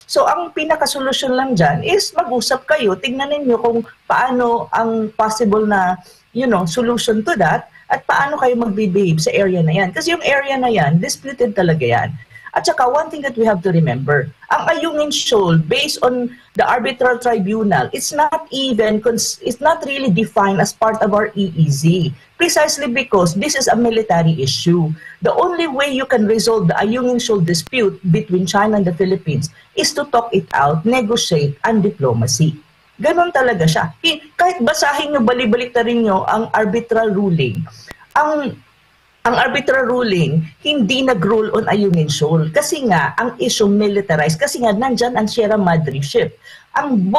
So ang pinakasolusyon lang dyan is mag-usap kayo, tignan ninyo kung paano ang possible na solution to that at paano kayo mag-behave sa area na yan. Kasi yung area na yan, disputed talaga yan. At saka one thing that we have to remember, ang Ayungin Shoal, based on the arbitral tribunal, it's not really defined as part of our EEZ. Precisely because this is a military issue. The only way you can resolve the Ayungin Shoal dispute between China and the Philippines is to talk it out, negotiate, and diplomacy. Ganon talaga siya. Kahit basahin nyo, balibalik na rin nyo ang arbitral ruling, ang arbitral ruling, hindi nag-rule on Ayungin Shoal. Kasi nga, ang issue militarized. Kasi nga, nandyan ang Sierra Madre ship. Ang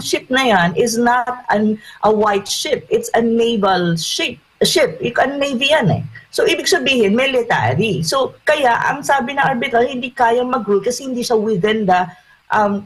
ship na yan is not a white ship. It's a naval ship. Ang Navy yan eh. So, ibig sabihin, military. So, kaya, ang sabi ng arbitral, hindi kaya mag-rule kasi hindi siya within the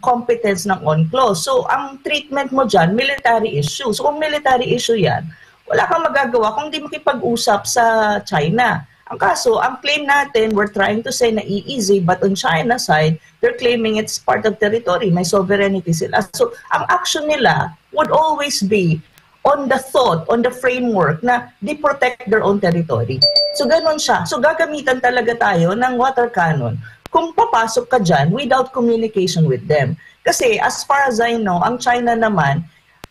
competence ng UNCLOS. So, ang treatment mo dyan, military issue. So, kung military issue yan, wala kang magagawa kung di makipag-usap sa China. Ang kaso, ang claim natin, we're trying to say na EEZ, but on China side, they're claiming it's part of territory, may sovereignty sila. So, ang action nila would always be on the thought, on the framework na they protect their own territory. So, ganun siya. So, gagamitan talaga tayo ng water cannon kung papasok ka dyan without communication with them. Kasi, as far as I know, ang China naman,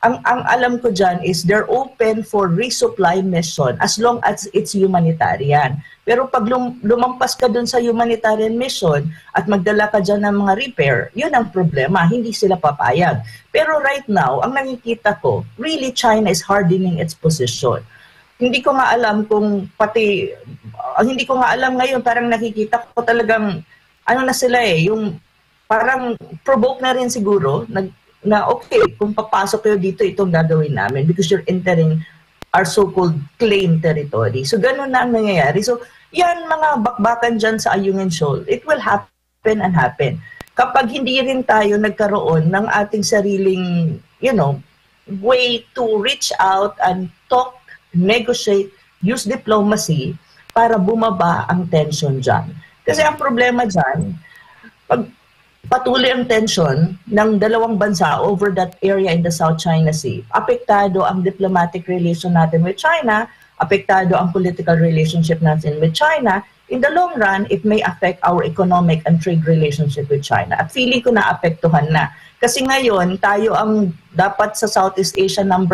ang alam ko dyan is they're open for resupply mission as long as it's humanitarian. Pero pag lumampas ka dun sa humanitarian mission at magdala ka dyan ng mga repair, yun ang problema, hindi sila papayag. Pero right now, ang nakikita ko, really China is hardening its position. Hindi ko nga alam kung hindi ko nga alam ngayon, parang nakikita ko talagang, na sila yung parang provoke na rin siguro, na okay, kung papasok kayo dito, itong gagawin namin because you're entering our so-called claim territory. So, ganun na ang nangyayari. So, yan mga bakbakan dyan sa Ayungin Shoal, it will happen and happen. Kapag hindi rin tayo nagkaroon ng ating sariling, way to reach out and talk, negotiate, use diplomacy para bumaba ang tension dyan. Kasi ang problema dyan, pag patuloy ang tension ng dalawang bansa over that area in the South China Sea, apektado ang diplomatic relation natin with China, apektado ang political relationship natin with China. In the long run, it may affect our economic and trade relationship with China. At feeling ko na apektuhan na. Kasi ngayon, tayo ang dapat sa Southeast Asia #1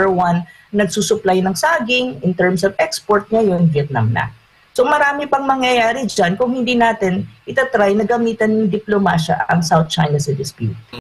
nagsusupply ng saging in terms of export, ngayon Vietnam na. So marami pang mangyayari dyan kung hindi natin itatry na gamitan ng diplomasya ang South China Sea dispute.